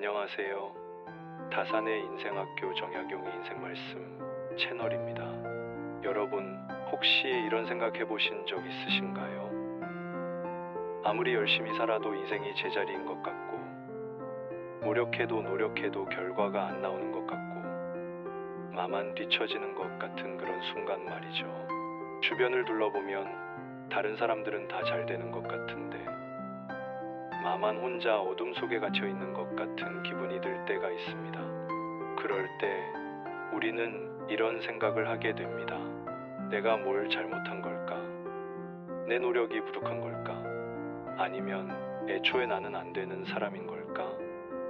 안녕하세요. 다산의 인생학교 정약용의 인생말씀 채널입니다. 여러분, 혹시 이런 생각 해보신 적 있으신가요? 아무리 열심히 살아도 인생이 제자리인 것 같고, 노력해도 결과가 안 나오는 것 같고, 나만 뒤처지는 것 같은 그런 순간 말이죠. 주변을 둘러보면 다른 사람들은 다 잘 되는 것 같은데, 나만 혼자 어둠 속에 갇혀 있는 것 같은 기분이 들 때가 있습니다. 그럴 때 우리는 이런 생각을 하게 됩니다. 내가 뭘 잘못한 걸까? 내 노력이 부족한 걸까? 아니면 애초에 나는 안 되는 사람인 걸까?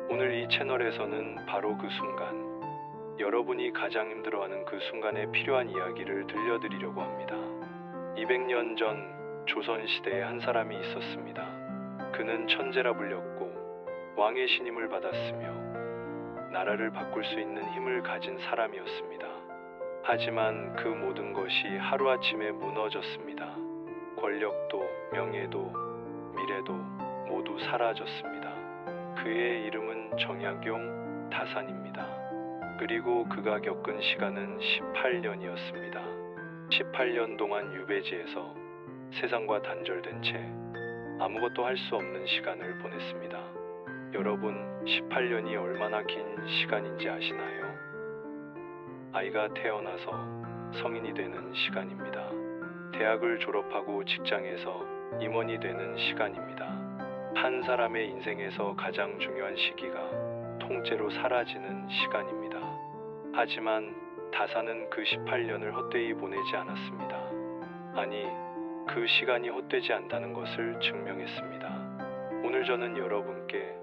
오늘 이 채널에서는 바로 그 순간, 여러분이 가장 힘들어하는 그 순간에 필요한 이야기를 들려드리려고 합니다. 200년 전 조선시대에 한 사람이 있었습니다. 그는 천재라 불렸고 왕의 신임을 받았으며 나라를 바꿀 수 있는 힘을 가진 사람이었습니다. 하지만 그 모든 것이 하루아침에 무너졌습니다. 권력도 명예도 미래도 모두 사라졌습니다. 그의 이름은 정약용 다산입니다. 그리고 그가 겪은 시간은 18년이었습니다. 18년 동안 유배지에서 세상과 단절된 채 아무것도 할 수 없는 시간을 보냈습니다. 여러분, 18년이 얼마나 긴 시간인지 아시나요? 아이가 태어나서 성인이 되는 시간입니다. 대학을 졸업하고 직장에서 임원이 되는 시간입니다. 한 사람의 인생에서 가장 중요한 시기가 통째로 사라지는 시간입니다. 하지만 다산은 그 18년을 헛되이 보내지 않았습니다. 아니, 그 시간이 헛되지 않다는 것을 증명했습니다. 오늘 저는 여러분께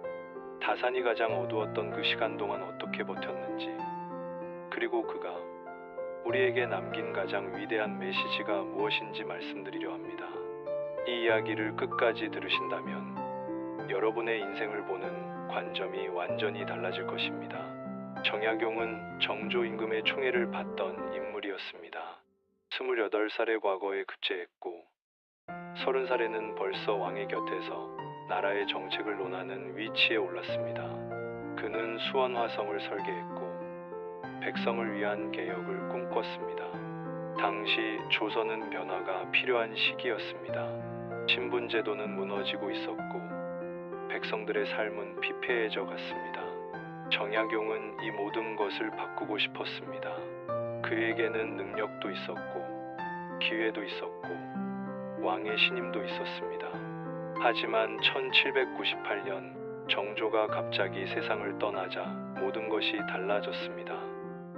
다산이 가장 어두웠던 그 시간 동안 어떻게 버텼는지, 그리고 그가 우리에게 남긴 가장 위대한 메시지가 무엇인지 말씀드리려 합니다. 이 이야기를 끝까지 들으신다면 여러분의 인생을 보는 관점이 완전히 달라질 것입니다. 정약용은 정조 임금의 총애를 받던 인물이었습니다. 28살의 과거에 급제했고 30살에는 벌써 왕의 곁에서 나라의 정책을 논하는 위치에 올랐습니다. 그는 수원화성을 설계했고 백성을 위한 개혁을 꿈꿨습니다. 당시 조선은 변화가 필요한 시기였습니다. 신분제도는 무너지고 있었고 백성들의 삶은 피폐해져 갔습니다. 정약용은 이 모든 것을 바꾸고 싶었습니다. 그에게는 능력도 있었고 기회도 있었고 왕의 신임도 있었습니다. 하지만 1798년 정조가 갑자기 세상을 떠나자 모든 것이 달라졌습니다.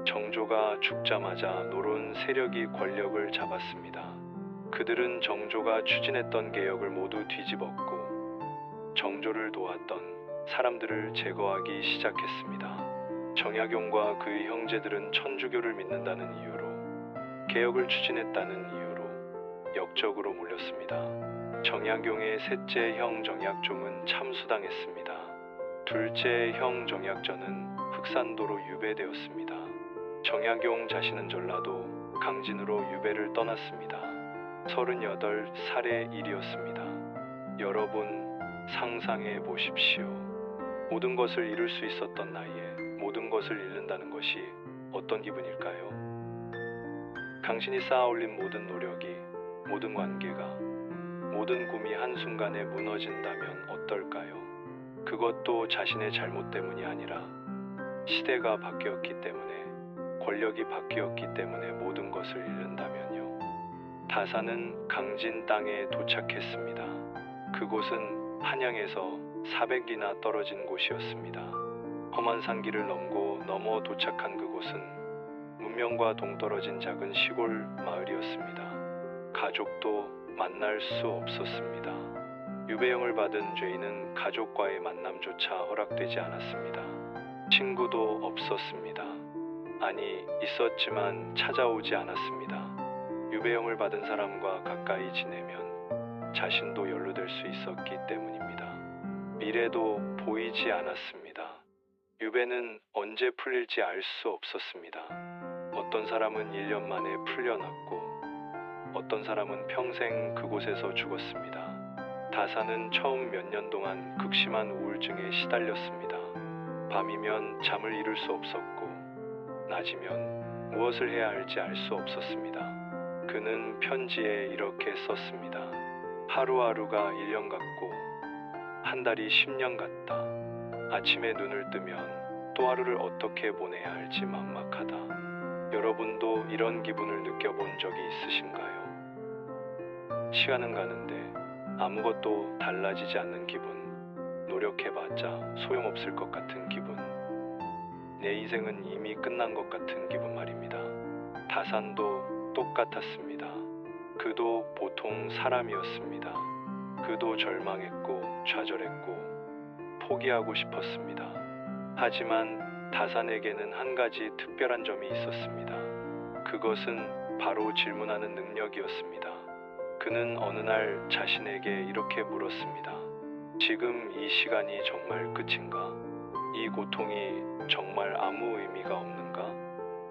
정조가 죽자마자 노론 세력이 권력을 잡았습니다. 그들은 정조가 추진했던 개혁을 모두 뒤집었고 정조를 도왔던 사람들을 제거하기 시작했습니다. 정약용과 그의 형제들은 천주교를 믿는다는 이유로, 개혁을 추진했다는 이유로 역적으로 몰렸습니다. 정약용의 셋째 형 정약종은 참수당했습니다. 둘째 형 정약전은 흑산도로 유배되었습니다. 정약용 자신은 전라도 강진으로 유배를 떠났습니다. 38살의 일이었습니다. 여러분, 상상해 보십시오. 모든 것을 이룰 수 있었던 나이에 모든 것을 잃는다는 것이 어떤 기분일까요? 당신이 쌓아올린 모든 노력이, 모든 관계가, 모든 꿈이 한순간에 무너진다면 어떨까요? 그것도 자신의 잘못 때문이 아니라 시대가 바뀌었기 때문에, 권력이 바뀌었기 때문에 모든 것을 잃는다면요. 다산은 강진 땅에 도착했습니다. 그곳은 한양에서 400리나 떨어진 곳이었습니다. 험한 산길을 넘어 도착한 그곳은 문명과 동떨어진 작은 시골 마을이었습니다. 가족도 만날 수 없었습니다. 유배형을 받은 죄인은 가족과의 만남조차 허락되지 않았습니다. 친구도 없었습니다. 아니, 있었지만 찾아오지 않았습니다. 유배형을 받은 사람과 가까이 지내면 자신도 연루될 수 있었기 때문입니다. 미래도 보이지 않았습니다. 유배는 언제 풀릴지 알 수 없었습니다. 어떤 사람은 1년 만에 풀려났고 어떤 사람은 평생 그곳에서 죽었습니다. 다산은 처음 몇 년 동안 극심한 우울증에 시달렸습니다. 밤이면 잠을 이룰 수 없었고 낮이면 무엇을 해야 할지 알 수 없었습니다. 그는 편지에 이렇게 썼습니다. 하루하루가 1년 같고 한 달이 10년 같다. 아침에 눈을 뜨면 또 하루를 어떻게 보내야 할지 막막하다. 여러분도 이런 기분을 느껴본 적이 있으신가요? 시간은 가는데 아무것도 달라지지 않는 기분, 노력해봤자 소용없을 것 같은 기분, 내 인생은 이미 끝난 것 같은 기분 말입니다. 다산도 똑같았습니다. 그도 보통 사람이었습니다. 그도 절망했고 좌절했고 포기하고 싶었습니다. 하지만 다산에게는 한 가지 특별한 점이 있었습니다. 그것은 바로 질문하는 능력이었습니다. 그는 어느 날 자신에게 이렇게 물었습니다. 지금 이 시간이 정말 끝인가? 이 고통이 정말 아무 의미가 없는가?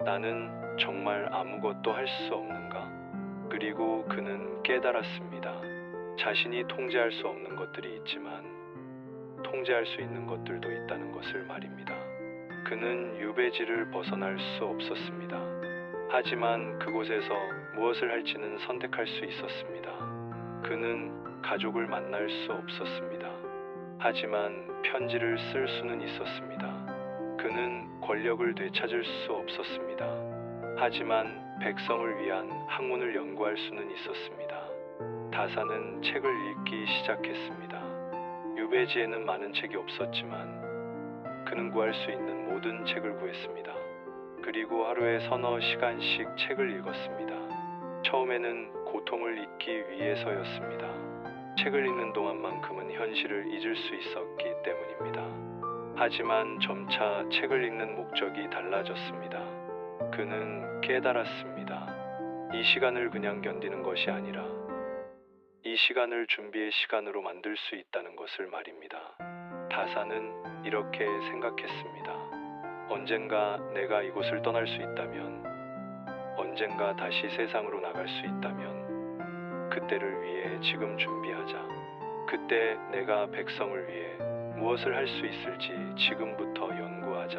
나는 정말 아무것도 할 수 없는가? 그리고 그는 깨달았습니다. 자신이 통제할 수 없는 것들이 있지만 통제할 수 있는 것들도 있다는 것을 말입니다. 그는 유배지를 벗어날 수 없었습니다. 하지만 그곳에서 무엇을 할지는 선택할 수 있었습니다. 그는 가족을 만날 수 없었습니다. 하지만 편지를 쓸 수는 있었습니다. 그는 권력을 되찾을 수 없었습니다. 하지만 백성을 위한 학문을 연구할 수는 있었습니다. 다산은 책을 읽기 시작했습니다. 유배지에는 많은 책이 없었지만 그는 구할 수 있는 모든 책을 구했습니다. 그리고 하루에 서너 시간씩 책을 읽었습니다. 처음에는 고통을 잊기 위해서였습니다. 책을 읽는 동안만큼은 현실을 잊을 수 있었기 때문입니다. 하지만 점차 책을 읽는 목적이 달라졌습니다. 그는 깨달았습니다. 이 시간을 그냥 견디는 것이 아니라 이 시간을 준비의 시간으로 만들 수 있다는 것을 말입니다. 다산은 이렇게 생각했습니다. 언젠가 내가 이곳을 떠날 수 있다면, 언젠가 다시 세상으로 나갈 수 있다면 그때를 위해 지금 준비하자. 그때 내가 백성을 위해 무엇을 할 수 있을지 지금부터 연구하자.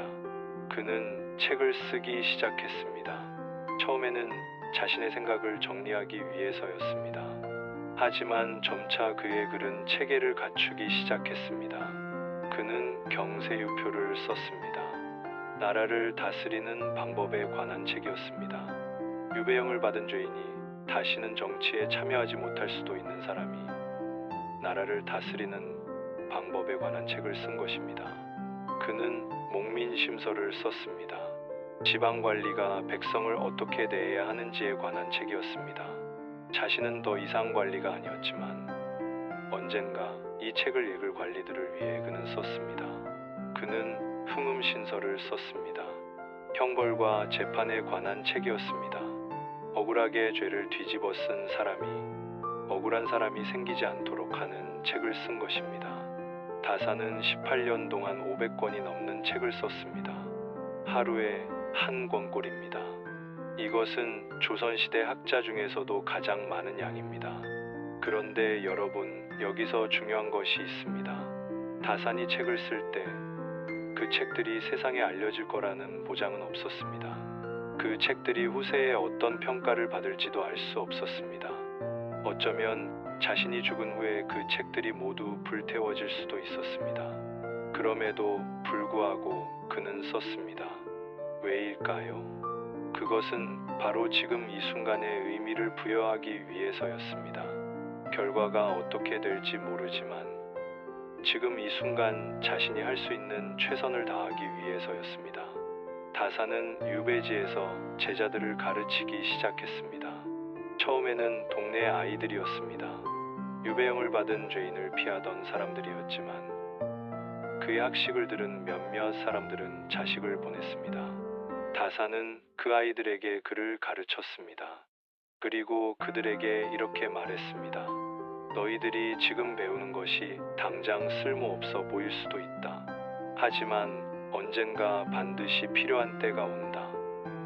그는 책을 쓰기 시작했습니다. 처음에는 자신의 생각을 정리하기 위해서였습니다. 하지만 점차 그의 글은 체계를 갖추기 시작했습니다. 그는 경세유표를 썼습니다. 나라를 다스리는 방법에 관한 책이었습니다. 유배형을 받은 죄인이 다시는 정치에 참여하지 못할 수도 있는 사람이 나라를 다스리는 방법에 관한 책을 쓴 것입니다. 그는 목민심서를 썼습니다. 지방관리가 백성을 어떻게 대해야 하는지에 관한 책이었습니다. 자신은 더 이상 관리가 아니었지만 언젠가 이 책을 읽을 관리들을 위해 그는 썼습니다. 그는 흥음신서를 썼습니다. 형벌과 재판에 관한 책이었습니다. 억울하게 죄를 뒤집어 쓴 사람이 억울한 사람이 생기지 않도록 하는 책을 쓴 것입니다. 다산은 18년 동안 500권이 넘는 책을 썼습니다. 하루에 한 권꼴입니다. 이것은 조선시대 학자 중에서도 가장 많은 양입니다. 그런데 여러분, 여기서 중요한 것이 있습니다. 다산이 책을 쓸 때 그 책들이 세상에 알려질 거라는 보장은 없었습니다. 그 책들이 후세에 어떤 평가를 받을지도 알 수 없었습니다. 어쩌면 자신이 죽은 후에 그 책들이 모두 불태워질 수도 있었습니다. 그럼에도 불구하고 그는 썼습니다. 왜일까요? 그것은 바로 지금 이 순간의 의미를 부여하기 위해서였습니다. 결과가 어떻게 될지 모르지만 지금 이 순간 자신이 할 수 있는 최선을 다하기 위해서였습니다. 다산은 유배지에서 제자들을 가르치기 시작했습니다. 처음에는 동네 아이들이었습니다. 유배형을 받은 죄인을 피하던 사람들이었지만 그의 학식을 들은 몇몇 사람들은 자식을 보냈습니다. 다산은 그 아이들에게 그를 가르쳤습니다. 그리고 그들에게 이렇게 말했습니다. 너희들이 지금 배우는 것이 당장 쓸모없어 보일 수도 있다. 하지만 언젠가 반드시 필요한 때가 온다.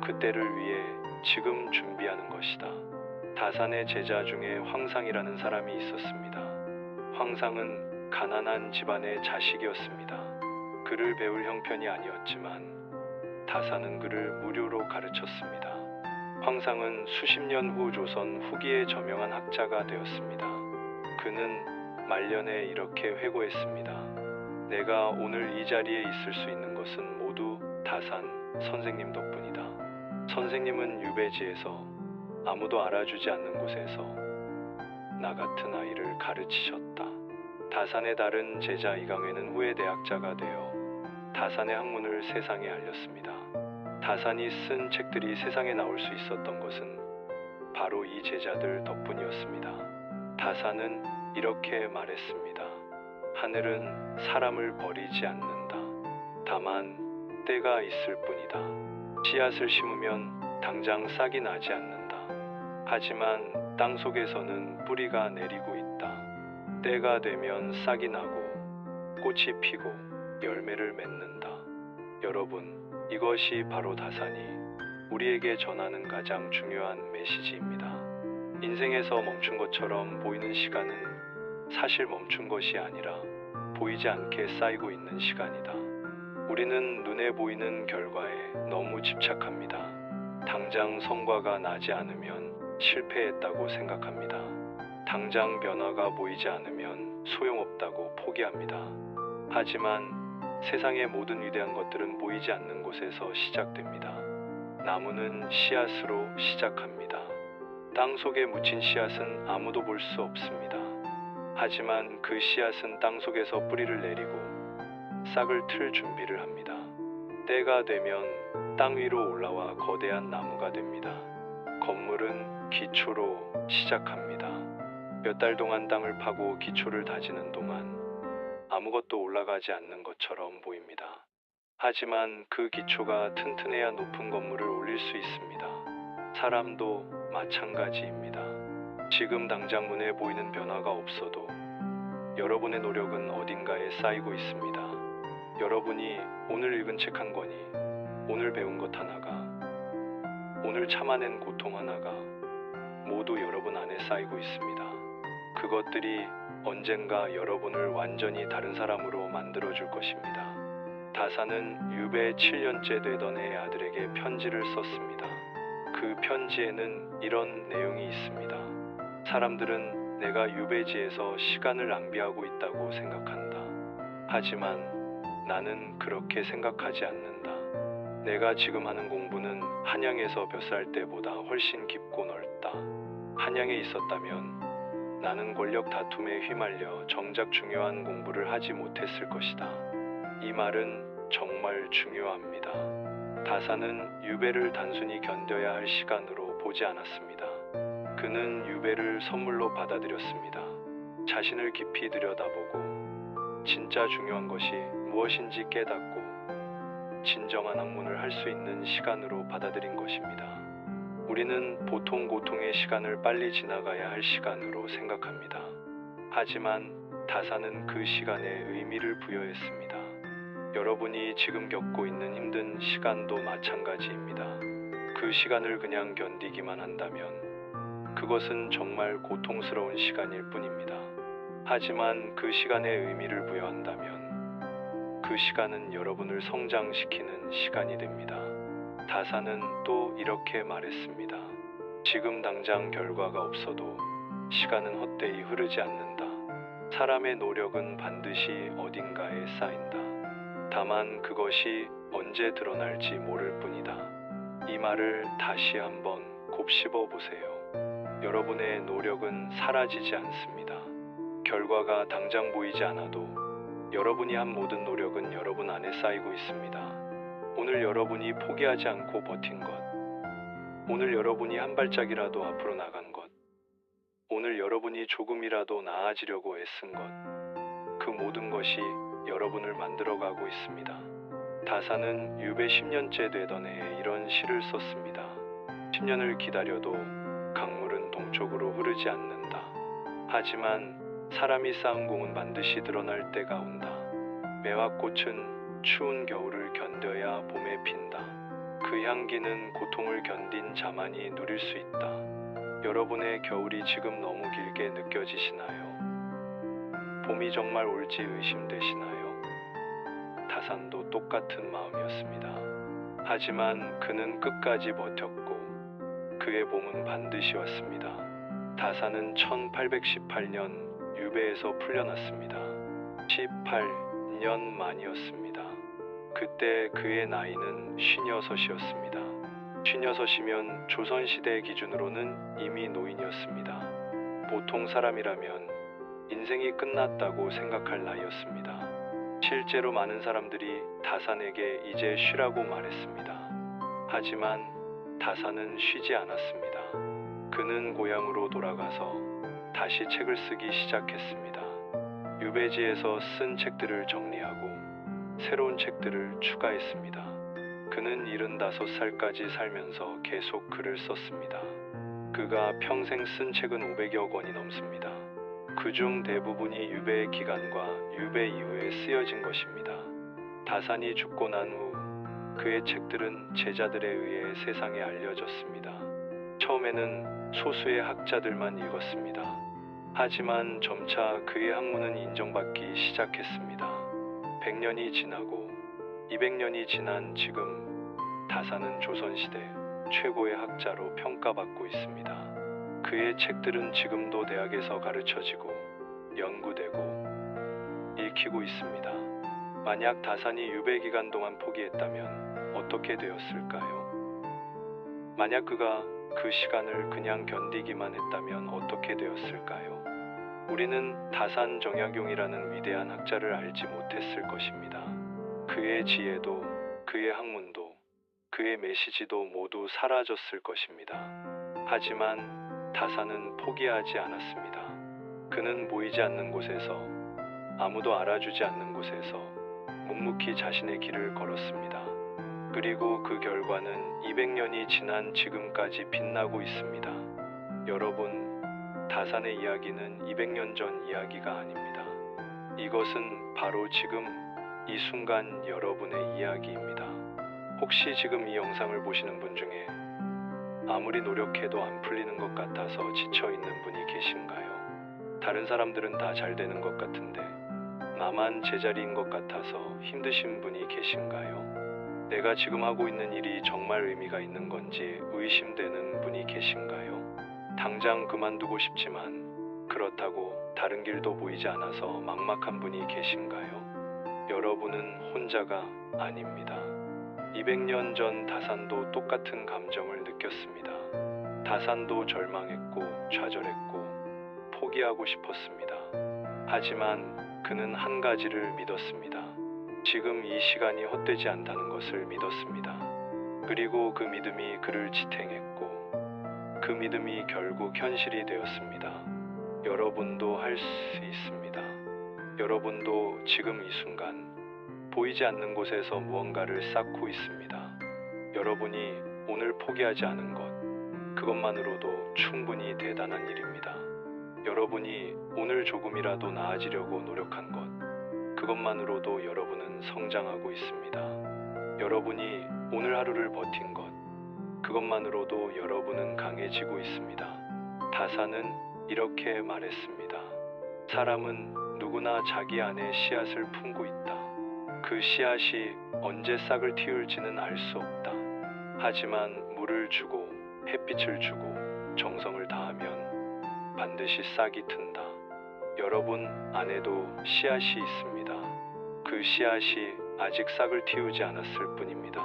그때를 위해 지금 준비하는 것이다. 다산의 제자 중에 황상이라는 사람이 있었습니다. 황상은 가난한 집안의 자식이었습니다. 글을 배울 형편이 아니었지만 다산은 글을 무료로 가르쳤습니다. 황상은 수십 년 후 조선 후기에 저명한 학자가 되었습니다. 그는 말년에 이렇게 회고했습니다. 내가 오늘 이 자리에 있을 수 있는 것은 모두 다산 선생님 덕분이다. 선생님은 유배지에서 아무도 알아주지 않는 곳에서 나 같은 아이를 가르치셨다. 다산의 다른 제자 이강회는 후에 대학자가 되어 다산의 학문을 세상에 알렸습니다. 다산이 쓴 책들이 세상에 나올 수 있었던 것은 바로 이 제자들 덕분이었습니다. 다산은 이렇게 말했습니다. 하늘은 사람을 버리지 않는다. 다만 때가 있을 뿐이다. 씨앗을 심으면 당장 싹이 나지 않는다. 하지만 땅 속에서는 뿌리가 내리고 있다. 때가 되면 싹이 나고 꽃이 피고 열매를 맺는다. 여러분, 이것이 바로 다산이 우리에게 전하는 가장 중요한 메시지입니다. 인생에서 멈춘 것처럼 보이는 시간은 사실 멈춘 것이 아니라 보이지 않게 쌓이고 있는 시간이다. 우리는 눈에 보이는 결과에 너무 집착합니다. 당장 성과가 나지 않으면 실패했다고 생각합니다. 당장 변화가 보이지 않으면 소용없다고 포기합니다. 하지만 세상의 모든 위대한 것들은 보이지 않는 곳에서 시작됩니다. 나무는 씨앗으로 시작합니다. 땅 속에 묻힌 씨앗은 아무도 볼 수 없습니다. 하지만 그 씨앗은 땅 속에서 뿌리를 내리고 싹을 틀 준비를 합니다. 때가 되면 땅 위로 올라와 거대한 나무가 됩니다. 건물은 기초로 시작합니다. 몇 달 동안 땅을 파고 기초를 다지는 동안 아무것도 올라가지 않는 것처럼 보입니다. 하지만 그 기초가 튼튼해야 높은 건물을 올릴 수 있습니다. 사람도 마찬가지입니다. 지금 당장 눈에 보이는 변화가 없어도 여러분의 노력은 어딘가에 쌓이고 있습니다. 여러분이 오늘 읽은 책 한 권이, 오늘 배운 것 하나가, 오늘 참아낸 고통 하나가 모두 여러분 안에 쌓이고 있습니다. 그것들이 언젠가 여러분을 완전히 다른 사람으로 만들어줄 것입니다. 다산은 유배 7년째 되던 해 아들에게 편지를 썼습니다. 그 편지에는 이런 내용이 있습니다. 사람들은 내가 유배지에서 시간을 낭비하고 있다고 생각한다. 하지만 나는 그렇게 생각하지 않는다. 내가 지금 하는 공부는 한양에서 몇 살 때보다 훨씬 깊고 넓다. 한양에 있었다면 나는 권력 다툼에 휘말려 정작 중요한 공부를 하지 못했을 것이다. 이 말은 정말 중요합니다. 다산은 유배를 단순히 견뎌야 할 시간으로 보지 않았습니다. 그는 유배를 선물로 받아들였습니다. 자신을 깊이 들여다보고 진짜 중요한 것이 무엇인지 깨닫고 진정한 학문을 할 수 있는 시간으로 받아들인 것입니다. 우리는 보통 고통의 시간을 빨리 지나가야 할 시간으로 생각합니다. 하지만 다산은 그 시간에 의미를 부여했습니다. 여러분이 지금 겪고 있는 힘든 시간도 마찬가지입니다. 그 시간을 그냥 견디기만 한다면 그것은 정말 고통스러운 시간일 뿐입니다. 하지만 그 시간에 의미를 부여한다면 그 시간은 여러분을 성장시키는 시간이 됩니다. 다산은 또 이렇게 말했습니다. 지금 당장 결과가 없어도 시간은 헛되이 흐르지 않는다. 사람의 노력은 반드시 어딘가에 쌓인다. 다만 그것이 언제 드러날지 모를 뿐이다. 이 말을 다시 한번 곱씹어 보세요. 여러분의 노력은 사라지지 않습니다. 결과가 당장 보이지 않아도 여러분이 한 모든 노력은 여러분 안에 쌓이고 있습니다. 오늘 여러분이 포기하지 않고 버틴 것, 오늘 여러분이 한 발짝이라도 앞으로 나간 것, 오늘 여러분이 조금이라도 나아지려고 애쓴 것, 그 모든 것이 여러분을 만들어가고 있습니다. 다산은 유배 10년째 되던 해에 이런 시를 썼습니다. 10년을 기다려도 강물은 동쪽으로 흐르지 않는다. 하지만 사람이 쌓은 공은 반드시 드러날 때가 온다. 매화꽃은 추운 겨울을 견뎌야 봄에 핀다. 그 향기는 고통을 견딘 자만이 누릴 수 있다. 여러분의 겨울이 지금 너무 길게 느껴지시나요? 봄이 정말 올지 의심되시나요? 다산도 똑같은 마음이었습니다. 하지만 그는 끝까지 버텼고 그의 봄은 반드시 왔습니다. 다산은 1818년 유배에서 풀려났습니다. 18년 만이었습니다. 그때 그의 나이는 56이었습니다. 56이면 조선시대 기준으로는 이미 노인이었습니다. 보통 사람이라면 인생이 끝났다고 생각할 나이였습니다. 실제로 많은 사람들이 다산에게 이제 쉬라고 말했습니다. 하지만 다산은 쉬지 않았습니다. 그는 고향으로 돌아가서 다시 책을 쓰기 시작했습니다. 유배지에서 쓴 책들을 정리하고 새로운 책들을 추가했습니다. 그는 75살까지 살면서 계속 글을 썼습니다. 그가 평생 쓴 책은 500여 권이 넘습니다. 그중 대부분이 유배 기간과 유배 이후에 쓰여진 것입니다. 다산이 죽고 난 후 그의 책들은 제자들에 의해 세상에 알려졌습니다. 처음에는 소수의 학자들만 읽었습니다. 하지만 점차 그의 학문은 인정받기 시작했습니다. 100년이 지나고 200년이 지난 지금 다산은 조선시대 최고의 학자로 평가받고 있습니다. 그의 책들은 지금도 대학에서 가르쳐지고 연구되고 읽히고 있습니다. 만약 다산이 유배 기간 동안 포기했다면 어떻게 되었을까요? 만약 그가 그 시간을 그냥 견디기만 했다면 어떻게 되었을까요? 우리는 다산 정약용이라는 위대한 학자를 알지 못했을 것입니다. 그의 지혜도, 그의 학문도, 그의 메시지도 모두 사라졌을 것입니다. 하지만 다산은 포기하지 않았습니다. 그는 보이지 않는 곳에서, 아무도 알아주지 않는 곳에서 묵묵히 자신의 길을 걸었습니다. 그리고 그 결과는 200년이 지난 지금까지 빛나고 있습니다. 여러분, 다산의 이야기는 200년 전 이야기가 아닙니다. 이것은 바로 지금 이 순간 여러분의 이야기입니다. 혹시 지금 이 영상을 보시는 분 중에 아무리 노력해도 안 풀리는 것 같아서 지쳐있는 분이 계신가요? 다른 사람들은 다 잘 되는 것 같은데 나만 제자리인 것 같아서 힘드신 분이 계신가요? 내가 지금 하고 있는 일이 정말 의미가 있는 건지 의심되는 분이 계신가요? 당장 그만두고 싶지만 그렇다고 다른 길도 보이지 않아서 막막한 분이 계신가요? 여러분은 혼자가 아닙니다. 200년 전 다산도 똑같은 감정을 느꼈습니다. 다산도 절망했고 좌절했고 포기하고 싶었습니다. 하지만 그는 한 가지를 믿었습니다. 지금 이 시간이 헛되지 않다는 것을 믿었습니다. 그리고 그 믿음이 그를 지탱했고 그 믿음이 결국 현실이 되었습니다. 여러분도 할 수 있습니다. 여러분도 지금 이 순간 보이지 않는 곳에서 무언가를 쌓고 있습니다. 여러분이 오늘 포기하지 않은 것, 그것만으로도 충분히 대단한 일입니다. 여러분이 오늘 조금이라도 나아지려고 노력한 것, 그것만으로도 여러분은 성장하고 있습니다. 여러분이 오늘 하루를 버틴 것, 그것만으로도 여러분은 강해지고 있습니다. 다산은 이렇게 말했습니다. 사람은 누구나 자기 안에 씨앗을 품고 있다. 그 씨앗이 언제 싹을 틔울지는 알 수 없다. 하지만 물을 주고 햇빛을 주고 정성을 다하면 반드시 싹이 튼다. 여러분 안에도 씨앗이 있습니다. 그 씨앗이 아직 싹을 틔우지 않았을 뿐입니다.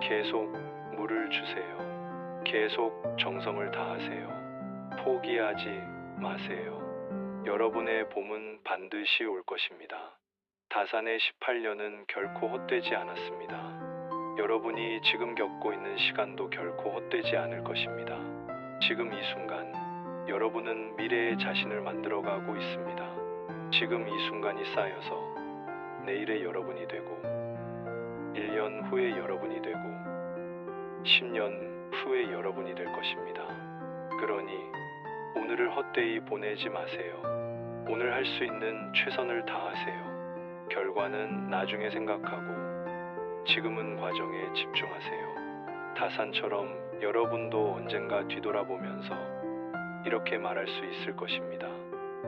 계속 물을 주세요. 계속 정성을 다하세요. 포기하지 마세요. 여러분의 봄은 반드시 올 것입니다. 다산의 18년은 결코 헛되지 않았습니다. 여러분이 지금 겪고 있는 시간도 결코 헛되지 않을 것입니다. 지금 이 순간 여러분은 미래의 자신을 만들어가고 있습니다. 지금 이 순간이 쌓여서 내일의 여러분이 되고 1년 후의 여러분이 되고 10년 후의 여러분이 될 것입니다. 그러니 오늘을 헛되이 보내지 마세요. 오늘 할 수 있는 최선을 다하세요. 결과는 나중에 생각하고 지금은 과정에 집중하세요. 다산처럼 여러분도 언젠가 뒤돌아보면서 이렇게 말할 수 있을 것입니다.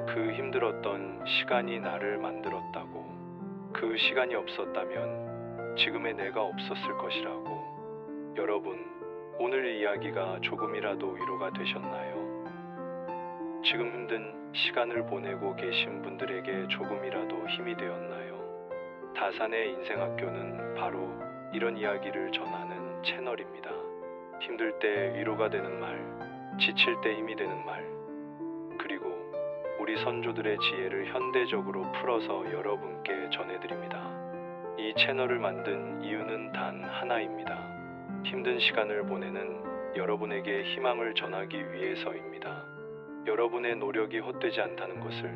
그 힘들었던 시간이 나를 만들었다고. 그 시간이 없었다면 지금의 내가 없었을 것이라고. 여러분, 오늘 이 이야기가 조금이라도 위로가 되셨나요? 지금 힘든 시간을 보내고 계신 분들에게 조금이라도 힘이 되었나요? 다산의 인생학교는 바로 이런 이야기를 전하는 채널입니다. 힘들 때 위로가 되는 말, 지칠 때 힘이 되는 말, 그리고 우리 선조들의 지혜를 현대적으로 풀어서 여러분께 전해드립니다. 이 채널을 만든 이유는 단 하나입니다. 힘든 시간을 보내는 여러분에게 희망을 전하기 위해서입니다. 여러분의 노력이 헛되지 않다는 것을,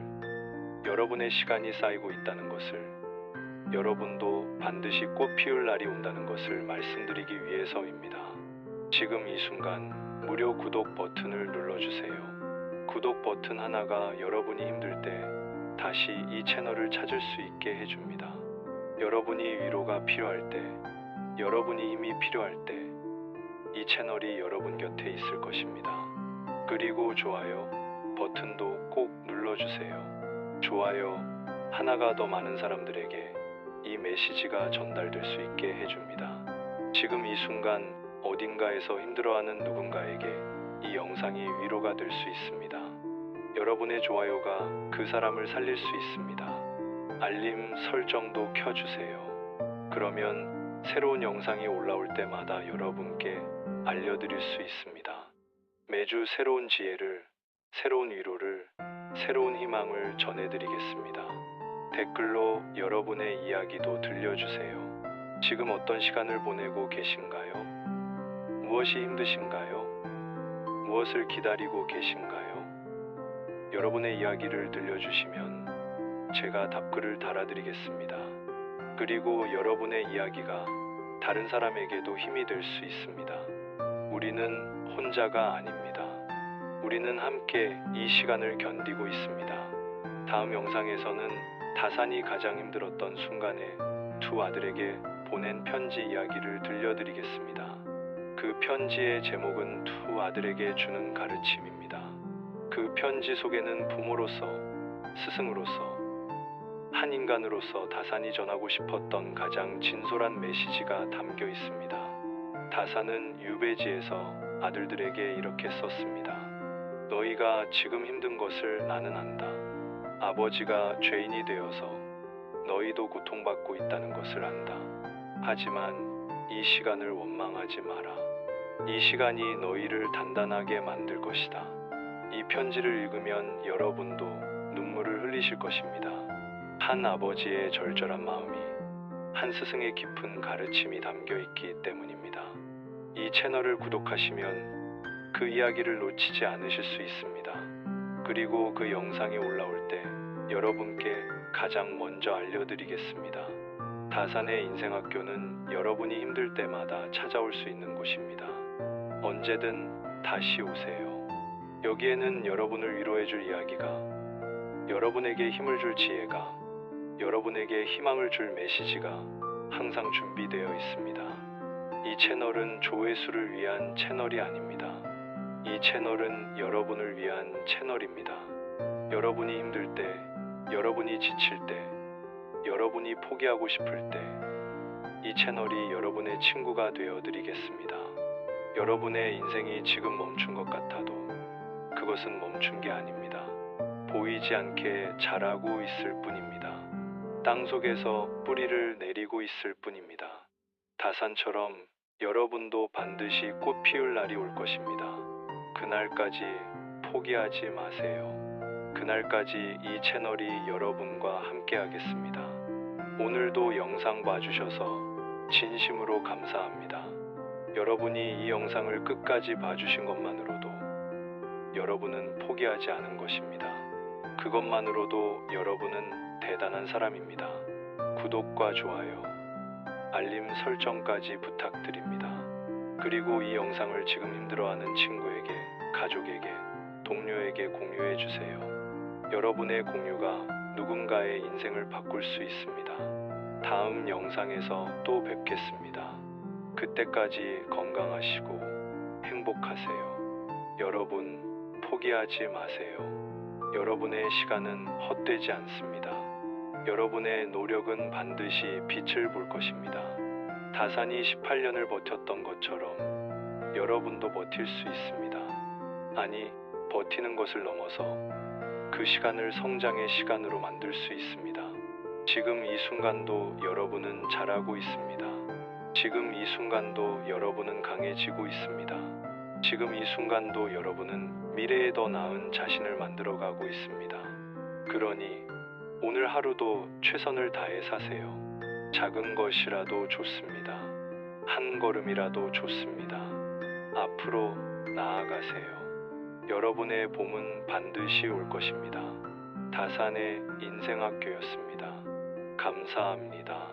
여러분의 시간이 쌓이고 있다는 것을, 여러분도 반드시 꽃 피울 날이 온다는 것을 말씀드리기 위해서입니다. 지금 이 순간 무료 구독 버튼을 눌러주세요. 구독 버튼 하나가 여러분이 힘들 때 다시 이 채널을 찾을 수 있게 해줍니다. 여러분이 위로가 필요할 때, 여러분이 힘이 필요할 때 이 채널이 여러분 곁에 있을 것입니다. 그리고 좋아요 버튼도 꼭 눌러주세요. 좋아요 하나가 더 많은 사람들에게 이 메시지가 전달될 수 있게 해줍니다. 지금 이 순간 어딘가에서 힘들어하는 누군가에게 이 영상이 위로가 될 수 있습니다. 여러분의 좋아요가 그 사람을 살릴 수 있습니다. 알림 설정도 켜주세요. 그러면 새로운 영상이 올라올 때마다 여러분께 알려드릴 수 있습니다. 매주 새로운 지혜를, 새로운 위로를, 새로운 희망을 전해드리겠습니다. 댓글로 여러분의 이야기도 들려주세요. 지금 어떤 시간을 보내고 계신가요? 무엇이 힘드신가요? 무엇을 기다리고 계신가요? 여러분의 이야기를 들려주시면 제가 답글을 달아드리겠습니다. 그리고 여러분의 이야기가 다른 사람에게도 힘이 될 수 있습니다. 우리는 혼자가 아닙니다. 우리는 함께 이 시간을 견디고 있습니다. 다음 영상에서는 다산이 가장 힘들었던 순간에 두 아들에게 보낸 편지 이야기를 들려드리겠습니다. 그 편지의 제목은 두 아들에게 주는 가르침입니다. 그 편지 속에는 부모로서, 스승으로서, 한 인간으로서 다산이 전하고 싶었던 가장 진솔한 메시지가 담겨 있습니다. 다산은 유배지에서 아들들에게 이렇게 썼습니다. 너희가 지금 힘든 것을 나는 안다. 아버지가 죄인이 되어서 너희도 고통받고 있다는 것을 안다. 하지만 이 시간을 원망하지 마라. 이 시간이 너희를 단단하게 만들 것이다. 이 편지를 읽으면 여러분도 눈물을 흘리실 것입니다. 한 아버지의 절절한 마음이, 한 스승의 깊은 가르침이 담겨 있기 때문입니다. 이 채널을 구독하시면 그 이야기를 놓치지 않으실 수 있습니다. 그리고 그 영상이 올라올 때 여러분께 가장 먼저 알려드리겠습니다. 다산의 인생학교는 여러분이 힘들 때마다 찾아올 수 있는 곳입니다. 언제든 다시 오세요. 여기에는 여러분을 위로해줄 이야기가, 여러분에게 힘을 줄 지혜가, 여러분에게 희망을 줄 메시지가 항상 준비되어 있습니다. 이 채널은 조회수를 위한 채널이 아닙니다. 이 채널은 여러분을 위한 채널입니다. 여러분이 힘들 때, 여러분이 지칠 때, 여러분이 포기하고 싶을 때, 이 채널이 여러분의 친구가 되어 드리겠습니다. 여러분의 인생이 지금 멈춘 것 같아도 그것은 멈춘 게 아닙니다. 보이지 않게 자라고 있을 뿐입니다. 땅속에서 뿌리를 내리고 있을 뿐입니다. 다산처럼 여러분도 반드시 꽃 피울 날이 올 것입니다. 그날까지 포기하지 마세요. 그날까지 이 채널이 여러분과 함께 하겠습니다. 오늘도 영상 봐주셔서 진심으로 감사합니다. 여러분이 이 영상을 끝까지 봐주신 것만으로도 여러분은 포기하지 않은 것입니다. 그것만으로도 여러분은 대단한 사람입니다. 구독과 좋아요, 알림 설정까지 부탁드립니다. 그리고 이 영상을 지금 힘들어하는 친구에게, 가족에게, 동료에게 공유해 주세요. 여러분의 공유가 누군가의 인생을 바꿀 수 있습니다. 다음 영상에서 또 뵙겠습니다. 그때까지 건강하시고 행복하세요. 여러분, 포기하지 마세요. 여러분의 시간은 헛되지 않습니다. 여러분의 노력은 반드시 빛을 볼 것입니다. 다산이 18년을 버텼던 것처럼 여러분도 버틸 수 있습니다. 아니, 버티는 것을 넘어서 그 시간을 성장의 시간으로 만들 수 있습니다. 지금 이 순간도 여러분은 잘하고 있습니다. 지금 이 순간도 여러분은 강해지고 있습니다. 지금 이 순간도 여러분은 미래에 더 나은 자신을 만들어가고 있습니다. 그러니 오늘 하루도 최선을 다해 사세요. 작은 것이라도 좋습니다. 한 걸음이라도 좋습니다. 앞으로 나아가세요. 여러분의 봄은 반드시 올 것입니다. 다산의 인생학교였습니다. 감사합니다.